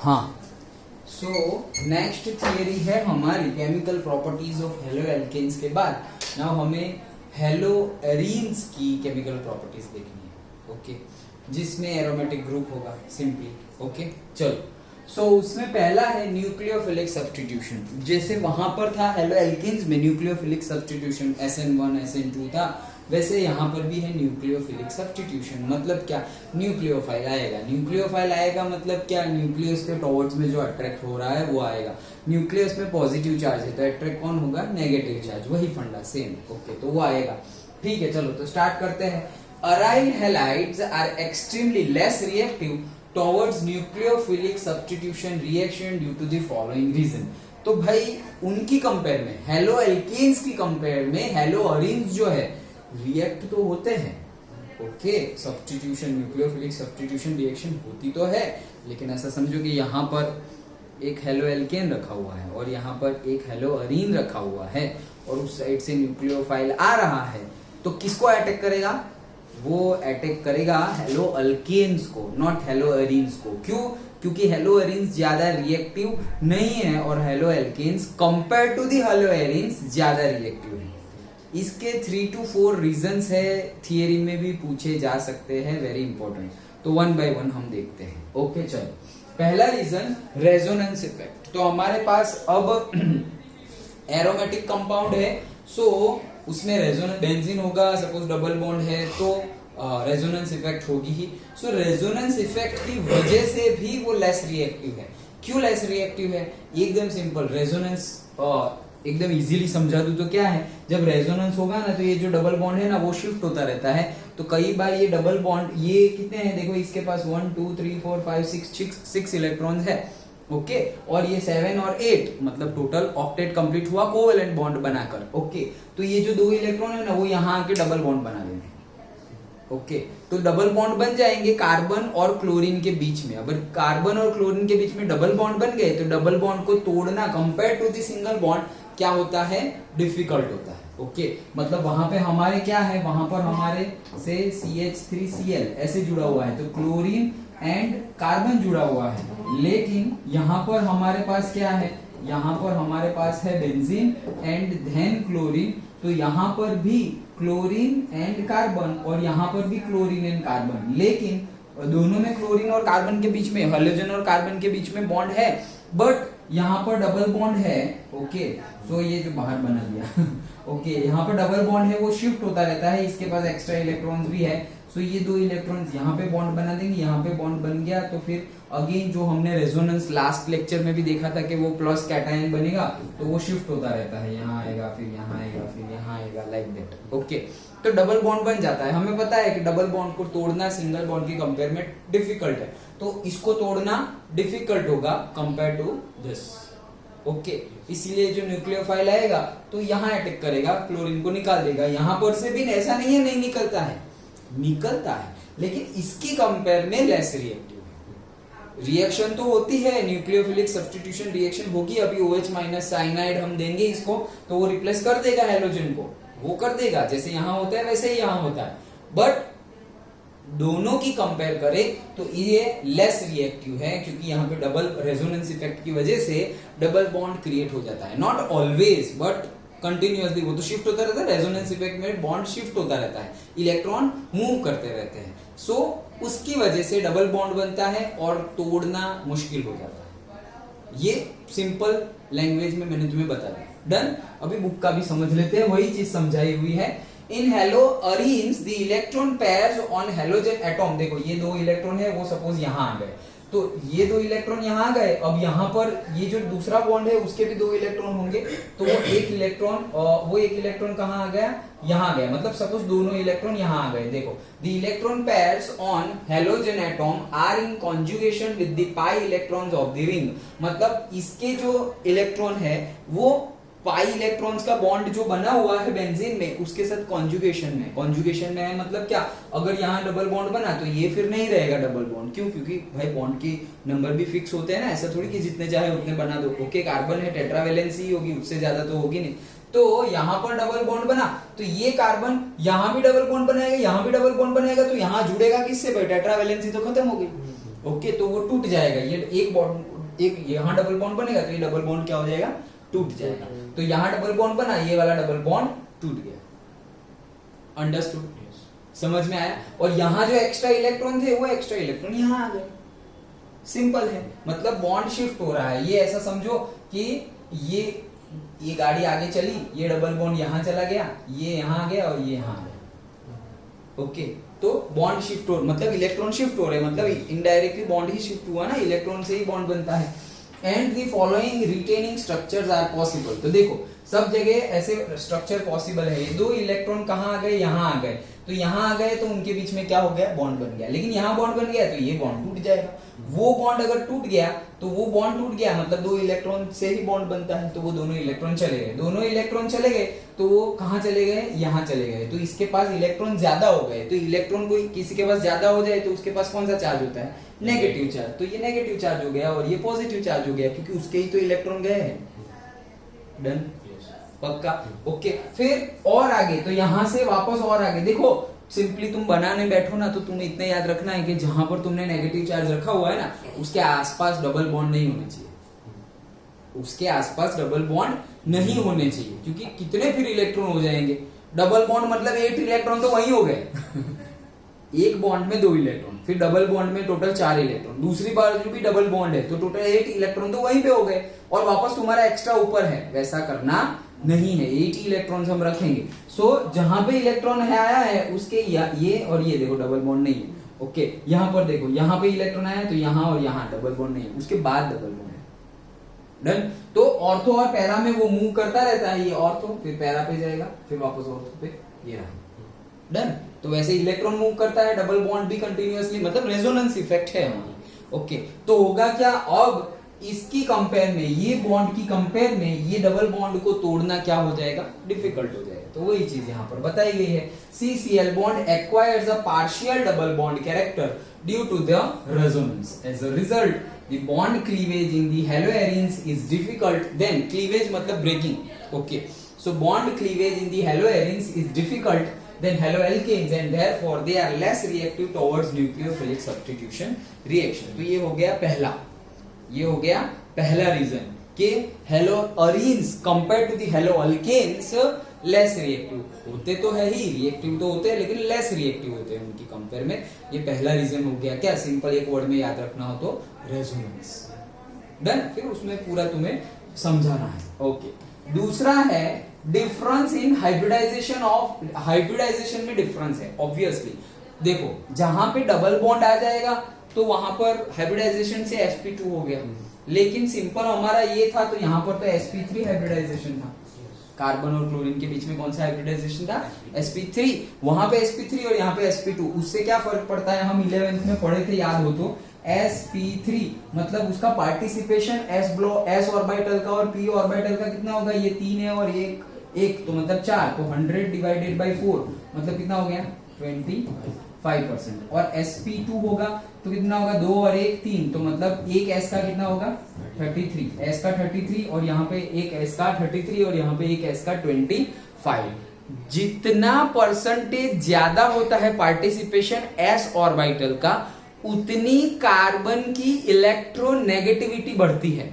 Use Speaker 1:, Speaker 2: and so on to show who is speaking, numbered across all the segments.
Speaker 1: हाँ, so next theory है हमारी chemical properties of haloalkanes के बाद नाउ हमें हेलो एरीन्स की केमिकल प्रॉपर्टीज देखनी है। ओके, जिसमें एरोमेटिक ग्रुप होगा सिंपली। ओके, चलो। सो उसमें पहला है न्यूक्लियोफिलिक सब्स्टिट्यूशन। जैसे वहां पर था हेलो एल्केन्स में न्यूक्लियोफिलिक सब्स्टिट्यूशन SN1 SN2 था, वैसे यहाँ पर भी है न्यूक्लियोफिलिक सब्स्टिट्यूशन। मतलब क्या, न्यूक्लियोफाइल आएगा। न्यूक्लियोफाइल आएगा मतलब क्या, न्यूक्लियस के टॉवर्ड्स में जो अट्रैक्ट हो रहा है वो आएगा। न्यूक्लियस में पॉजिटिव चार्ज है तो अट्रैक्ट कौन होगा, नेगेटिव चार्ज, वही फंडा सेम। ओके, तो वो आएगा। ठीक है, चलो तो स्टार्ट करते हैं। Aryl halides are extremely less reactive towards nucleophilic substitution reaction due to the following reason. तो भाई उनकी कंपेयर में, हेलो एल्केन्स की कंपेयर में हेलो अरीन्स जो है रिएक्ट तो होते हैं। Okay, substitution, nucleophilic substitution reaction होती तो है, लेकिन ऐसा समझो कि यहाँ पर एक हेलो एल्केन रखा हुआ है और यहाँ पर एक हेलो अरीन रखा हुआ है और उस साइड से न्यूक्लियोफाइल आ रहा है, तो किसको अटैक करेगा, वो अटैक करेगा हेलो अल्केन्स को, नॉट हेलो अरीन्स को। क्यों, क्योंकि हेलो अरीन्स ज्यादा रिएक्टिव नहीं है और haloalkanes compare to the haloarenes ज्यादा रिएक्टिव है। इसके 3 to 4 रीजंस है, थियरी में भी पूछे जा सकते हैं, वेरी इंपॉर्टेंट। तो 1 by 1 हम देखते हैं। ओके, चलो। पहला रीजन रेजोनेंस इफेक्ट। तो हमारे पास अब एरोमेटिक कंपाउंड है, सो उसमें रेजोनेंस, बेंजीन होगा, सपोज डबल बॉन्ड है तो रेजोनेंस इफेक्ट होगी ही। सो रेजोनेंस इफेक्ट की वजह से भी वो लेस रिएक्टिव है। क्यों लेस रिएक्टिव है, एकदम सिंपल। रेजोनेंस एकदम इजीली समझा दूं तो क्या है, जब रेजोनेंस होगा ना तो ये जो डबल बॉन्ड है ना वो शिफ्ट होता रहता है। तो कई बार ये डबल बॉन्ड, ये कितने हैं देखो, इसके पास 1 2 3 4 5 6 इलेक्ट्रॉन्स है। ओके, और ये 7 और 8 मतलब टोटल ऑक्टेट कंप्लीट हुआ कोवेलेंट बॉन्ड बनाकर। ओके, तो ये जो 2 इलेक्ट्रॉन है ना वो यहाँ आके डबल बॉन्ड बना लेंगे। ओके, तो डबल बॉन्ड बन जाएंगे कार्बन और क्लोरीन के बीच में। अगर कार्बन और क्लोरीन के बीच में डबल बॉन्ड बन गए तो डबल बॉन्ड को तोड़ना compare to the single bond क्या होता है, डिफिकल्ट होता है। ओके, मतलब वहां पे हमारे क्या है, वहां पर हमारे से CH3Cl ऐसे जुड़ा हुआ है तो क्लोरीन एंड कार्बन जुड़ा हुआ है, लेकिन यहाँ पर हमारे पास क्या है, यहाँ पर हमारे पास है बेंजीन एंड देन क्लोरीन। तो यहाँ पर भी क्लोरीन एंड कार्बन और यहाँ पर भी क्लोरीन एंड कार्बन, लेकिन दोनों में क्लोरीन और कार्बन के बीच में, हाइड्रोजन और कार्बन के बीच में बॉन्ड है, बट यहाँ पर डबल बॉन्ड है। ओके, सो ये जो बाहर बना दिया ओके, यहाँ पर डबल बॉन्ड है, वो शिफ्ट होता रहता है, इसके पास एक्स्ट्रा इलेक्ट्रॉन्स भी है। सो ये 2 इलेक्ट्रॉन्स यहाँ पे बॉन्ड बना देंगे, यहाँ पे बॉन्ड बन गया तो फिर अगेन जो हमने रेजोनेंस लास्ट लेक्चर में भी देखा था कि वो प्लस कैटायन बनेगा तो वो शिफ्ट होता रहता है, यहाँ आएगा फिर यहाँ आएगा फिर यहाँ आएगा, लाइक दैट। ओके, तो डबल बॉन्ड बन जाता है। हमें पता है कि डबल बॉन्ड को तोड़ना सिंगल बॉन्ड की कंपेयर में डिफिकल्ट है, तो इसको तोड़ना डिफिकल्ट होगा कंपेयर टू दिस। ओके, इसीलिए जो न्यूक्लियोफाइल आएगा तो यहाँ अटैक करेगा, क्लोरीन को निकाल देगा। यहाँ पर से भी ऐसा नहीं है नहीं निकलता है, निकलता है, लेकिन इसकी कंपेयर में लेस रिएक्टिव है। रिएक्शन तो होती है, न्यूक्लियोफिलिक सब्स्टिट्यूशन रिएक्शन होगी। अभी OH- साइनाइड हम देंगे इसको तो वो रिप्लेस कर देगा हेलोजन को, वो कर देगा, जैसे यहाँ होता है वैसे ही यहाँ होता है। बट दोनों की कंपेयर करें तो ये लेस रिएक्टिव है, क्योंकि यहाँ पे डबल रेजोनेंस इफेक्ट की वजह से डबल बॉन्ड क्रिएट हो जाता है। नॉट ऑलवेज बट कंटिन्यूअसली, वो तो शिफ्ट होता रहता है। रेजोनेंस इफेक्ट में बॉन्ड शिफ्ट होता रहता है, इलेक्ट्रॉन मूव करते रहते हैं। सो उसकी वजह से डबल बॉन्ड बनता है और तोड़ना मुश्किल हो जाता है। ये सिंपल लैंग्वेज में मैंने तुम्हें बता दिया। डन। अभी बुक का भी समझ लेते हैं, वही चीज समझाई हुई है। In hello arenes the electron pairs on halogen atom, देखो ये 2 इलेक्ट्रॉन है, वो सपोज यहाँ आ गए, तो ये 2 इलेक्ट्रॉन यहाँ आ गए। अब यहाँ पर ये जो दूसरा बॉन्ड है उसके भी 2 इलेक्ट्रॉन होंगे, तो वो एक इलेक्ट्रॉन कहाँ आ गया, यहाँ आ गया। मतलब सपोज दोनों इलेक्ट्रॉन यहाँ आ गए। देखो, the electron pairs on halogen atom are in conjugation with the pi electrons of the ring. मतलब इसके जो इलेक्ट्रॉन है वो पाई इलेक्ट्रॉन्स का बॉन्ड जो बना हुआ है बेंजीन में उसके साथ कॉन्जुगेशन में है। मतलब क्या, अगर यहाँ डबल बॉन्ड बना तो ये फिर नहीं रहेगा डबल बॉन्ड। क्यों, क्योंकि भाई बॉन्ड के नंबर भी फिक्स होते हैं ना, ऐसा थोड़ी कि जितने चाहे उतने बना दो। ओके, कार्बन है, टेट्रावेलेंसी होगी, उससे ज्यादा तो होगी नहीं। तो यहाँ पर डबल बॉन्ड बना तो ये कार्बन यहाँ भी डबल बॉन्ड बनाएगा, यहाँ भी डबल बॉन्ड बनाएगा, तो यहाँ जुड़ेगा किससे भाई, टेट्रावेलेंसी तो खत्म हो गई। ओके, तो वो टूट जाएगा, ये एक एक यहाँ डबल बॉन्ड बनेगा तो ये डबल बॉन्ड क्या हो जाएगा, टूट जाएगा। तो यहाँ डबल बॉन्ड बना, ये वाला डबल बॉन्ड टूट गया। अंडरस्टूड, समझ में आया। और यहाँ जो एक्स्ट्रा इलेक्ट्रॉन थे वो एक्स्ट्रा इलेक्ट्रॉन यहाँ आ गए। सिंपल है, मतलब बॉन्ड शिफ्ट हो रहा है। ये ऐसा समझो कि ये गाड़ी आगे चली, ये डबल बॉन्ड यहाँ चला गया, ये यहाँ आ गया और ये यहाँ आ गया। ओके, तो बॉन्ड शिफ्ट हो, मतलब इलेक्ट्रॉन शिफ्ट हो रहे हैं, मतलब इनडायरेक्टली बॉन्ड ही शिफ्ट हुआ ना, इलेक्ट्रॉन से ही बॉन्ड बनता है। And the following resonating structures are possible. तो देखो सब जगह ऐसे स्ट्रक्चर पॉसिबल है। ये दो इलेक्ट्रॉन कहाँ आ गए, यहाँ आ गए, तो यहाँ आ गए तो उनके बीच में क्या हो गया, बॉन्ड बन गया। लेकिन यहाँ बॉन्ड बन गया तो ये बॉन्ड टूट जाएगा। वो बॉन्ड अगर टूट गया तो वो बॉन्ड टूट गया, मतलब दो इलेक्ट्रॉन से ही बॉन्ड बनता है, तो वो दोनों इलेक्ट्रॉन चले गए। दोनों इलेक्ट्रॉन चले गए तो वो कहाँ चले गए, यहाँ चले गए। तो इसके पास इलेक्ट्रॉन ज्यादा हो गए। तो इलेक्ट्रॉन कोई किसी के पास ज्यादा हो जाए तो उसके पास कौन सा चार्ज होता है, नेगेटिव चार्ज। तो ये नेगेटिव चार्ज हो गया और ये पॉजिटिव चार्ज हो गया, क्योंकि उसके ही तो इलेक्ट्रॉन गए हैं। डन, पक्का। ओके, फिर और आगे, तो यहां से वापस और आगे देखो, सिंपली तुम बनाने बैठो ना तो तुम्हें इतना याद रखना है कि जहां पर तुमने नेगेटिव चार्ज रखा हुआ है ना, उसके आसपास डबल बॉन्ड नहीं होने चाहिए। उसके आसपास डबल बॉन्ड नहीं होने चाहिए, क्योंकि कितने फिर इलेक्ट्रॉन हो जाएंगे। डबल बॉन्ड मतलब 8 इलेक्ट्रॉन तो वही हो गए। एक बॉन्ड में 2 इलेक्ट्रॉन, फिर डबल बॉन्ड में टोटल 4 इलेक्ट्रॉन, दूसरी बार जो भी डबल बॉन्ड है तो टोटल 8 इलेक्ट्रॉन तो वहीं पे हो गए और वापस तुम्हारा एक्स्ट्रा ऊपर है। वैसा करना नहीं है, 8 इलेक्ट्रॉन हम रखेंगे। सो जहां पे इलेक्ट्रॉन है आया है उसके ये और ये देखो डबल बॉन्ड नहीं है। ओके, यहाँ पर देखो, यहाँ पे इलेक्ट्रॉन आया तो यहाँ और यहाँ डबल बॉन्ड नहीं है, उसके बाद डबल बॉन्ड है। डन। तो ऑर्थो और पैरा में वो मूव करता रहता है, ये ऑर्थो फिर पैरा पे जाएगा, फिर वापस ऑर्थो पे, ये रहा। डन। तो वैसे इलेक्ट्रॉन मूव करता है, डबल बॉन्ड भी कंटिन्यूअसली, मतलब रेजोनेंस इफेक्ट है हमारी। ओके, तो होगा क्या, अब इसकी कंपेयर में, ये बॉन्ड की कंपेयर में ये डबल बॉन्ड को तोड़ना क्या हो जाएगा, डिफिकल्ट हो जाएगा। तो वही चीज यहाँ पर बताई गई है। CCl bond acquires a partial double bond character due to the resonance. As a result, the bond cleavage in the haloarenes is difficult. Then cleavage मतलब breaking. Okay, so bond cleavage in the haloarenes is difficult than haloalkanes and therefore they are less reactive towards nucleophilic substitution reaction. तो ये हो गया पहला, ये हो गया पहला रीजन कि haloarenes compare to the haloalkanes less reactive होते तो है ही, रिएक्टिव तो होते हैं लेकिन लेस रिएक्टिव होते हैं उनकी कंपेयर में। ये पहला रीजन हो गया। क्या, सिंपल एक वर्ड में याद रखना हो तो रेजोनेंस। डन। फिर उसमें पूरा तुम्हें समझाना है। ओके, दूसरा है difference in hybridisation of, hybridisation में डिफरेंस है ऑब्वियसली। देखो जहां पे डबल बॉन्ड आ जाएगा तो वहां पर हाइब्रिडाइजेशन से sp2 हो गया, लेकिन सिंपल हमारा ये था तो यहाँ पर तो sp3 हाइब्रिडाइजेशन था। कार्बन और क्लोरीन के बीच में कौन सा हाइब्रिडाइजेशन था, sp3। वहां पे sp3 और यहाँ पे sp2, उससे क्या फर्क पड़ता है, हम 11th में पढ़े थे, याद हो तो। sp3 मतलब उसका पार्टिसिपेशन s ऑर्बिटल का और p ऑर्बिटल का कितना होगा, ये 3 है और एक तो मतलब 4, तो 100 डिवाइडेड बाई 4 मतलब कितना हो गया 25%। और sp2 होगा तो कितना होगा, 2 और 1 3, तो मतलब एक s का कितना होगा 33, s का 33 और यहाँ पे एक s का 33 और यहाँ पे एक s का 25। जितना परसेंटेज ज्यादा होता है पार्टिसिपेशन s ऑर्बिटल का, उतनी कार्बन की इलेक्ट्रोनेगेटिविटी बढ़ती है।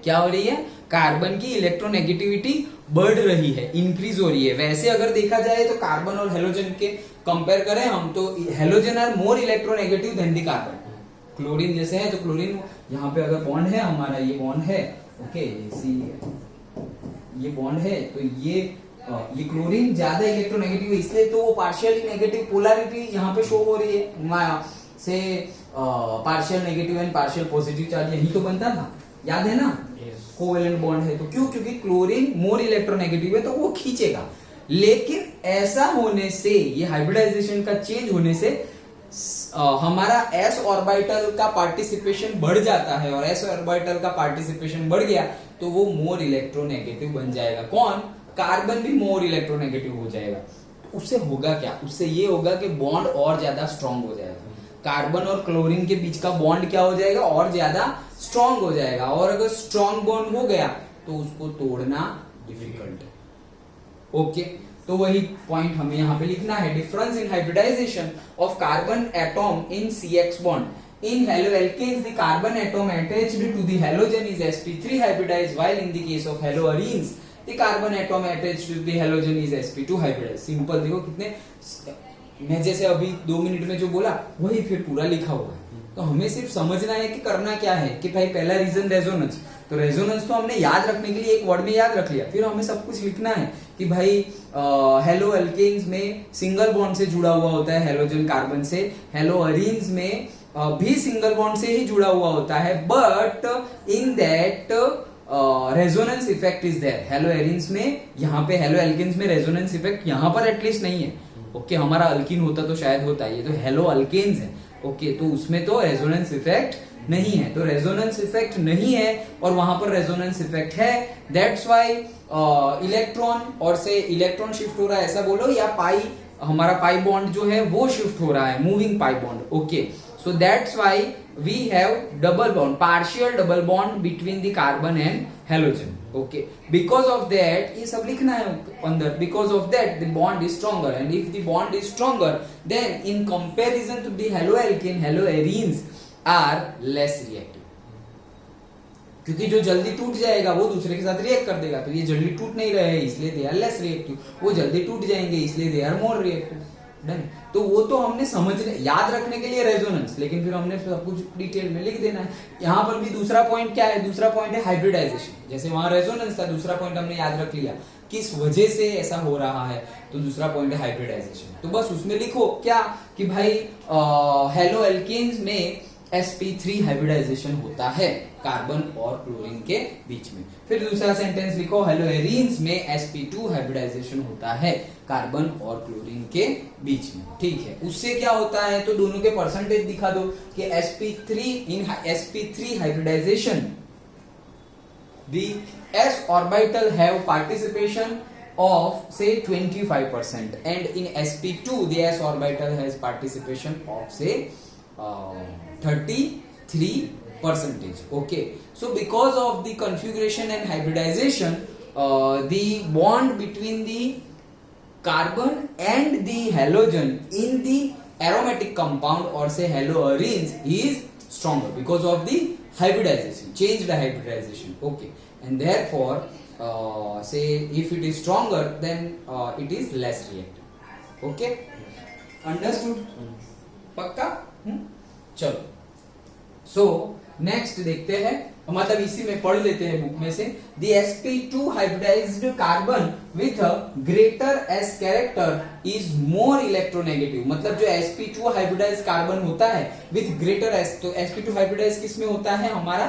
Speaker 1: क्या हो रही है, कार्बन की इलेक्ट्रोनेगेटिविटी बढ़ रही है, इंक्रीज हो रही है। वैसे अगर देखा जाए तो कार्बन और हेलोजन के कंपेयर करें हम तो halogen are more electronegative than the carbon. Chlorine जैसे है तो क्लोरीन, यहाँ पे अगर बॉन्ड है हमारा, ये बॉन्ड है, ओके, ये बॉन्ड है तो ये क्लोरीन ज्यादा इलेक्ट्रोनेगेटिव है, इसलिए तो वो पार्शियली नेगेटिव पोलैरिटी यहाँ पे शो हो रही है। से partial negative and partial positive charge यही तो बनता था, याद है ना, कोवेलेंट बॉन्ड है। तो क्यों, क्योंकि क्लोरीन मोर इलेक्ट्रोनेगेटिव है तो वो खींचेगा। लेकिन ऐसा होने से, ये हाइब्रिडाइजेशन का चेंज होने से हमारा s ऑर्बिटल का पार्टिसिपेशन बढ़ जाता है, और s ऑर्बिटल का पार्टिसिपेशन बढ़ गया तो वो मोर इलेक्ट्रोनेगेटिव बन जाएगा। कौन, कार्बन भी मोर इलेक्ट्रोनेगेटिव हो जाएगा। उससे होगा क्या, उससे ये होगा कि बॉन्ड और ज्यादा स्ट्रांग हो जाएगा। कार्बन और क्लोरीन के बीच का बॉन्ड क्या हो जाएगा, और ज्यादा स्ट्रांग हो जाएगा। और अगर स्ट्रांग बॉन्ड हो गया तो उसको तोड़ना डिफिकल्ट है। ओके, तो वही पॉइंट हमें यहाँ पे लिखना है। Difference in hybridisation of carbon atom in CX bond In haloalkanes, the carbon atom attached to the halogen is sp3 hybridized, while in the case of haloarenes, the carbon atom attached to the halogen is sp2 hybridized. Simple देखो कितने, मैं जैसे अभी 2 minute में जो बोला वही फिर पूरा लिखा हुआ है. तो हमें सिर्फ समझना है कि करना क्या है. कि भाई पहला रीजन रेजोनेंस, तो रेजोनेंस तो हमने याद रखने के लिए एक वर्ड में याद रख लिया. फिर हमें सब कुछ लिखना है कि भाई हेलो एल्केन्स में सिंगल बॉन्ड से जुड़ा हुआ होता है हेलोजन कार्बन से, हेलो अरीन्स में भी सिंगल बॉन्ड से ही जुड़ा हुआ होता है, but in that resonance effect is there. Haloarenes में, यहाँ पे हेलो एल्केन्स में रेजोनेंस इफेक्ट यहाँ पर एटलीस्ट नहीं है. ओके, हमारा अल्कीन होता तो शायद होता, ये तो हेलो अल्केन्स है. ओके, तो उसमें तो रेजोनेंस इफेक्ट नहीं है. तो रेजोनेंस इफेक्ट नहीं है और वहां पर रेजोनेंस इफेक्ट है. दैट्स व्हाई इलेक्ट्रॉन और से इलेक्ट्रॉन शिफ्ट हो रहा है ऐसा बोलो, या पाई, हमारा पाई बॉन्ड जो है वो शिफ्ट हो रहा है, moving pi bond. Okay, so that's why we have double bond, partial double bond between the carbon and halogen. Okay, because of that, ये सब लिखना है अंदर, because of that the bond is stronger, and if the bond is stronger then in comparison to the haloalkane, haloarenes are less reactive. क्योंकि जो जल्दी टूट जाएगा वो दूसरे के साथ रिएक्ट कर देगा, तो ये जल्दी टूट नहीं रहे इसलिए दे आर लेस रिएक्टिव. वो जल्दी टूट जाएंगे इसलिए they are more reactive. Done. तो वो तो हमने समझने, याद रखने के लिए रेजोनेंस, लेकिन फिर हमने सब कुछ डिटेल में लिख देना है. यहाँ पर भी दूसरा पॉइंट क्या है, दूसरा पॉइंट है हाइब्रिडाइजेशन. जैसे वहां रेजोनेंस था, दूसरा पॉइंट हमने याद रख लिया किस वजह से ऐसा हो रहा है, तो दूसरा पॉइंट है हाइब्रिडाइजेशन. तो बस उसमें लिखो क्या कि भाई हेलो एल्केन्स में sp3 हाइब्रिडाइजेशन होता है कार्बन और क्लोरीन के बीच में. फिर दूसरा सेंटेंस लिखो, हेलोएरीन्स में sp2 हाइब्रिडाइजेशन होता है कार्बन और क्लोरीन के बीच में. ठीक है, उससे क्या होता है, तो दोनों के परसेंटेज दिखा दो कि sp3 hybridization the s orbital have participation of say 25%, and in sp2 the s orbital has participation of say 33%. Okay, so because of the configuration and hybridization, the bond between the carbon and the halogen in the aromatic compound or say haloarenes is stronger because of the hybridization, changed hybridization. Okay, and therefore say if it is stronger then it is less reactive. Okay, understood? पक्का? चलो, so next देखते हैं, मतलब इसी में पढ़ लेते हैं बुक में से. The sp2 hybridised carbon with greater s character is more electronegative. मतलब जो sp2 हाइब्रिडाइज्ड कार्बन होता है विथ ग्रेटर s, तो sp2 हाइब्रिडाइज्ड किस में होता है, हमारा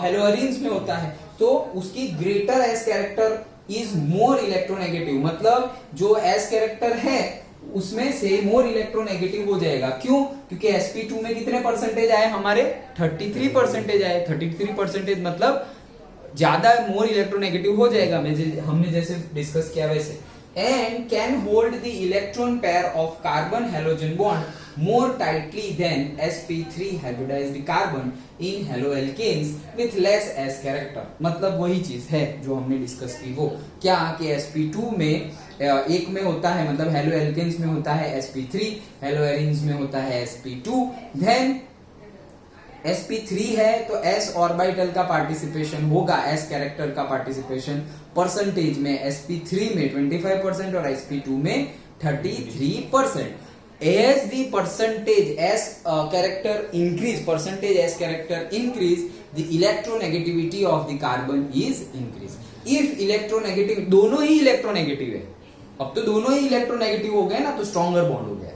Speaker 1: हेलोअरीन्स में होता है, तो उसकी greater s character is more electronegative. मतलब जो s कैरेक्टर है उसमें से मोर इलेक्ट्रोनेगेटिव हो जाएगा. क्यों? क्योंकि sp2 में कितने परसेंटेज आए हमारे, 33% आए. 33% मतलब ज्यादा मोर इलेक्ट्रोनेगेटिव हो जाएगा, हमने जैसे डिस्कस किया वैसे. And can hold the electron pair of carbon halogen bond more tightly than sp3 hybridized carbon in haloalkanes with less s character. मतलब वही चीज है जो हमने डिस्कस की, वो क्या कि sp2 में एक में होता है, मतलब हेलोएल्केन्स में होता है sp3, हेलोएरीन्स में होता है sp2. देन sp3 है तो s ऑर्बिटल का पार्टिसिपेशन होगा, s कैरेक्टर का पार्टिसिपेशन परसेंटेज में sp3 में 25% और sp2 में 33%. As the percentage s character increase, percentage s character increase, the electronegativity of the carbon is increase. If electronegative, दोनों ही इलेक्ट्रोनेगेटिव है, अब तो दोनों ही इलेक्ट्रोनेगेटिव हो गए ना, तो स्ट्रॉन्गर बॉन्ड हो गया.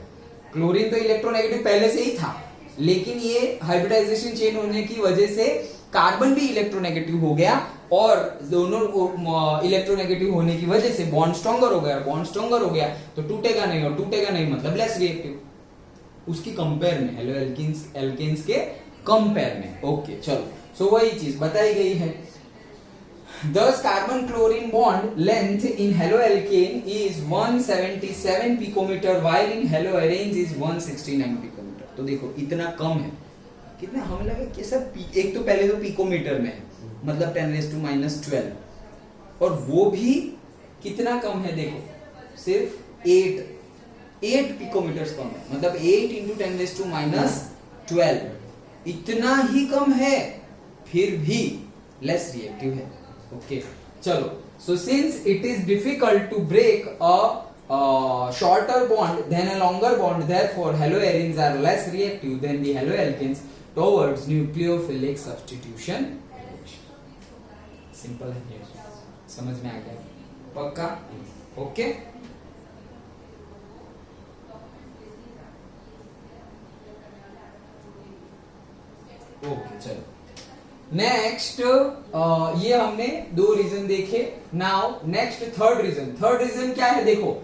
Speaker 1: क्लोरीन तो इलेक्ट्रोनेगेटिव पहले से ही था, लेकिन ये हाइब्रिडाइजेशन चेन होने की वजह से कार्बन भी इलेक्ट्रोनेगेटिव हो गया, और दोनों इलेक्ट्रोनेगेटिव होने की वजह से बॉन्ड स्ट्रॉन्गर हो गया. बॉन्ड स्ट्रॉन्गर हो गया तो टूटेगा नहीं, और टूटेगा नहीं मतलब लेस रिएक्टिव. उसकी कंपेयर में, हेलो एल्केन्स के कंपेयर में. ओके, चलो, सो वही चीज बताई गई है. Thus carbon chlorine bond length in haloalkane is 177 picometer while in haloarenes is 169 picometer. तो देखो इतना कम है, कितना हमें लगा कि सब एक तो पहले तो पिकोमीटर में है, मतलब 10⁻⁻12, और वो भी कितना कम है, देखो सिर्फ 8 पिकोमीटर कम है, मतलब 8 × 10⁻12 इतना ही कम है, फिर भी लेस रिएक्टिव है। ओके चलो, so since it is difficult to break a shorter bond than a longer bond, therefore haloarenes are less reactive than the haloalkanes towards nucleophilic substitution. Simple है, समझ में आ गया? पक्का? ओके ओके चलो next, ये हमने दो रीजन देखे। नाउ नेक्स्ट थर्ड रीजन क्या है? देखो,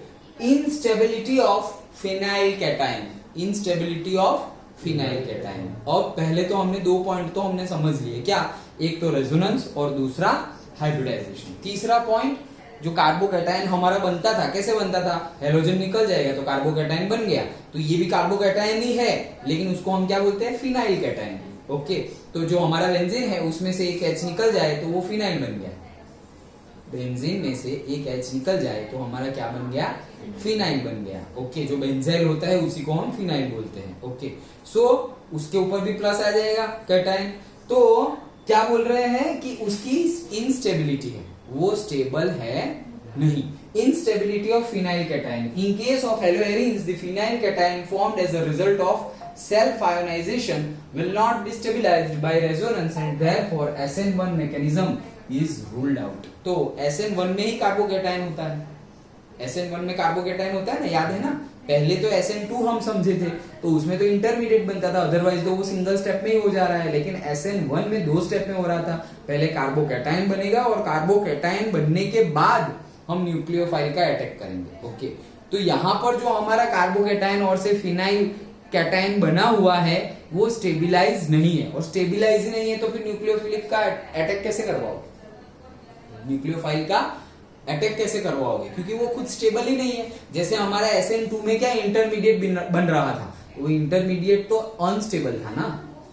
Speaker 1: instability of phenyl cation. Instability of phenyl cation. और पहले तो हमने दो पॉइंट तो हमने समझ लिए, क्या? एक तो रेजोनेंस और दूसरा हाइब्रिडाइजेशन। तीसरा पॉइंट, जो कार्बोकैटायन हमारा बनता था, कैसे बनता था? हेलोजन निकल जाएगा तो कार्बोकैटायन बन गया, तो ये भी कार्बोकैटायन ही है, लेकिन उसको हम क्या बोलते हैं? Phenyl cation. ओके, तो जो हमारा बेंजीन है उसमें से एक H निकल जाए तो वो फिनाइल बन गया। बेंजीन में से एक H निकल जाए तो हमारा क्या बन गया? फिनाइल बन गया। ओके, जो बेंजाइल होता है उसी को हम फिनाइल बोलते हैं। ओके, सो उसके ऊपर भी प्लस आ जाएगा कैटायन। तो क्या बोल रहे हैं कि उसकी इनस्टेबिलिटी है, वो स्टेबल है नहीं। Instability of phenyl cation. In case of haloarenes, the phenyl cation formed as a result of self-ionization will not be stabilized by resonance and therefore SN1 mechanism is ruled out. तो SN1 में ही carbocation होता है। SN1 में carbocation होता है ना, याद है ना? पहले तो SN2 हम समझे थे, तो उसमें तो इंटरमीडिएट बनता था, अदरवाइज तो वो सिंगल स्टेप में ही हो जा रहा है। लेकिन SN1 में दो स्टेप में हो रहा था। पहले कार्बोकैटायन बनेगा और कार्बोकैटायन बनने के बाद हम न्यूक्लियोफाइल का अटैक करेंगे। ओके, तो यहाँ पर जो हमारा कार्बोकैटायन और से फिनाइल कैटायन बना हुआ है वो स्टेबिलाइज नहीं है, और स्टेबिलाइज ही नहीं है तो फिर न्यूक्लियोफिलिक का अटैक कैसे करवाओगे? न्यूक्लियोफाइल का अटैक कैसे करवाओगे? क्योंकि वो खुद स्टेबल ही नहीं है। जैसे हमारा SN2 में क्या इंटरमीडिएट बन रहा था, वो इंटरमीडिएट तो अनस्टेबल था ना,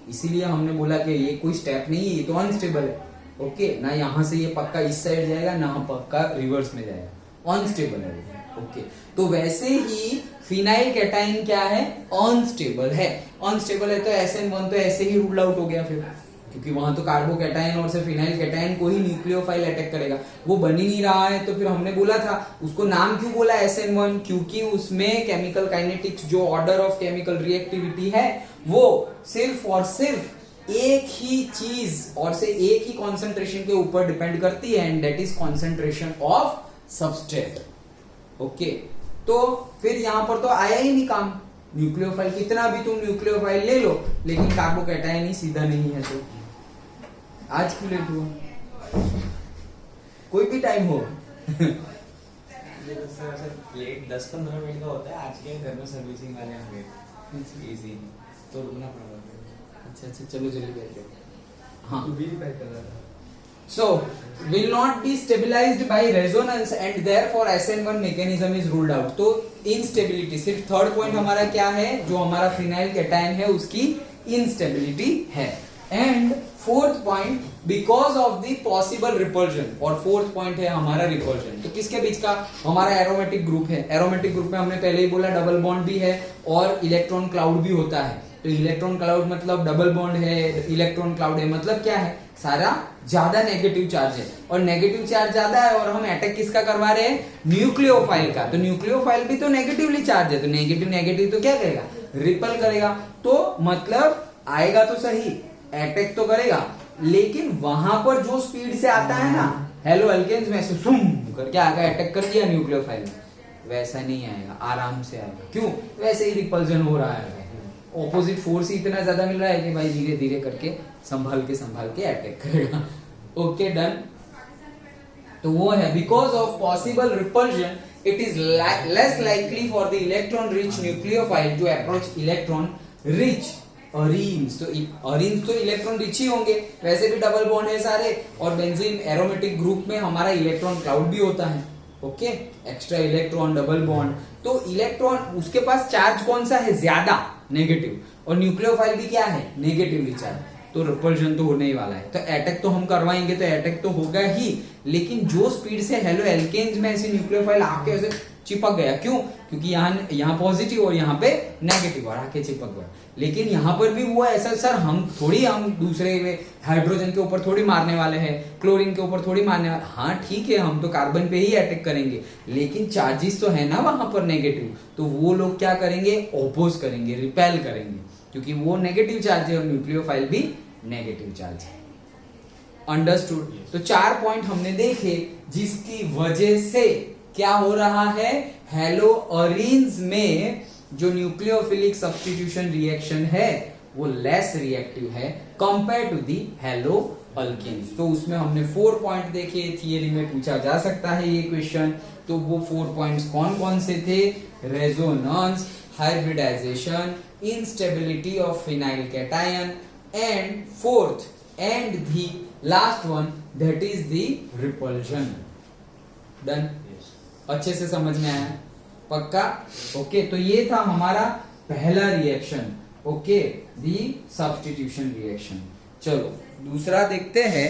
Speaker 1: इसीलिए हमने बोला कि ये कोई स्टेप नहीं है, ये तो अनस्टेबल है। ओके, ना यहाँ से ये पक्का इस साइड जाएगा ना पक्का रिवर्स में जाएगा, अनस्टेबल है। ओके, तो वैसे ही फिनाइल कैटायन क्या है? अनस्टेबल है। अनस्टेबल है तो SN1 तो ऐसे ही रूल आउट हो गया फिर, क्योंकि वहां तो कार्बोकैटायन और से फिनाइल कैटायन को ही न्यूक्लियोफाइल अटैक करेगा, वो बन ही नहीं रहा है। तो फिर हमने बोला था उसको नाम क्यों बोला SN1? क्योंकि उसमें केमिकल काइनेटिक्स, जो ऑर्डर ऑफ केमिकल रिएक्टिविटी है, वो सिर्फ और सिर्फ एक ही चीज और से एक ही कॉन्सेंट्रेशन के ऊपर डिपेंड करती है, and that is concentration of substrate. Okay, तो फिर यहां पर तो आया ही नहीं काम। न्यूक्लियोफाइल कितना भी तुम न्यूक्लियोफाइल ले लो, लेकिन कार्बोकैटायन ही सीधा नहीं है। तो आज क्यों लेट हुआ? कोई भी टाइम हो
Speaker 2: लेट 10-15 मिनट का होता है। आज के घर में सर्विसिंग वाले होंगे, इजी तो रुकना पड़ेगा।
Speaker 1: अच्छा, चलो जल्दी बैठो। हाँ,
Speaker 2: तू भी रिपेयर कर रहा था।
Speaker 1: So will not be stabilized by resonance and therefore SN1 mechanism is ruled out. तो instability, सिर्फ थर्ड पॉइंट हमारा क्या है? जो हमारा फिनाइल कैटायन है उसकी instability है। And fourth point, because of the possible repulsion, और फोर्थ पॉइंट है हमारा रिपल्जन। तो किसके बीच का? हमारा एरोमेटिक ग्रुप है। एरोमेटिक ग्रुप में हमने पहले ही बोला डबल बॉन्ड भी है और इलेक्ट्रॉन क्लाउड भी होता है। तो इलेक्ट्रॉन क्लाउड मतलब डबल बॉन्ड है, इलेक्ट्रॉन क्लाउड है, मतलब क्या है? सारा ज्यादा नेगेटिव चार्ज है, और नेगेटिव चार्ज ज्यादा है, और हम अटैक किसका करवा रहे हैं? न्यूक्लियोफाइल का। तो न्यूक्लियोफाइल भी तो नेगेटिवली चार्ज है, तो नेगेटिव नेगेटिव तो क्या करेगा? रिपल करेगा। तो मतलब आएगा तो सही, अटैक तो करेगा, लेकिन वहां पर जो स्पीड से आता है ना, हेलो अल्केन्स में से सुम करके आगे अटैक कर दिया न्यूक्लियोफाइल में, वैसा नहीं आएगा, आराम से आएगा। क्यों? वैसे ही रिपल्जन हो रहा है, ऑपोजिट फोर्स ही इतना ज्यादा मिल रहा है कि भाई धीरे धीरे करके संभाल के अटैक करेगा। Okay, done. तो वो है because of possible repulsion it is less likely for the electron rich nucleophile to approach electron rich arenes. तो अरीन्स तो इलेक्ट्रॉन रिच ही होंगे, वैसे भी डबल बॉन्ड है सारे, और बेंजीन एरोमेटिक ग्रुप में हमारा इलेक्ट्रॉन क्लाउड भी होता है। Okay, extra electron, double bond, तो इलेक्ट्रॉन उसके पास चार्ज कौन सा है? ज्यादा, नेगेटिव, और न्यूक्लियोफाइल भी क्या है? नेगेटिवली चार्ज, तो रिपल्जन तो होने ही वाला है। तो अटैक तो हम करवाएंगे, तो अटैक तो होगा ही, लेकिन जो स्पीड से हेलो एल्केन्स में ऐसे न्यूक्लियोफाइल आके ऐसे चिपक गया। क्यों? क्योंकि यहाँ पॉजिटिव और यहाँ पे नेगेटिव और आके चिपक गया। लेकिन यहाँ पर भी वो ऐसा, सर हम दूसरे हाइड्रोजन के ऊपर थोड़ी मारने वाले हैं, क्लोरीन के ऊपर थोड़ी मारने वाले। हाँ ठीक है, हम तो कार्बन पे ही अटैक करेंगे, लेकिन चार्जेस तो है ना वहां पर नेगेटिव, तो वो लोग क्या करेंगे? ऑपोज करेंगे, रिपेल करेंगे, क्योंकि वो नेगेटिव चार्ज है और न्यूक्लियोफाइल भी नेगेटिव चार्ज है। अंडरस्टूड? तो 4 पॉइंट हमने देखे जिसकी वजह से क्या हो रहा है, हेलोअरीन्स में जो न्यूक्लियोफिलिक सब्स्टिट्यूशन रिएक्शन है वो लेस रिएक्टिव है compare to the haloalkanes. तो उसमें हमने 4 पॉइंट देखे, थियरी में पूछा जा सकता है ये क्वेश्चन। तो वो 4 पॉइंट्स कौन कौन से थे? Resonance, hybridization, instability of phenyl cation, and fourth and the last one that is the repulsion. Done? अच्छे से समझ में आया? पक्का? ओके, तो ये था हमारा पहला रिएक्शन, ओके, दी सब्स्टिट्यूशन रिएक्शन। चलो दूसरा देखते हैं।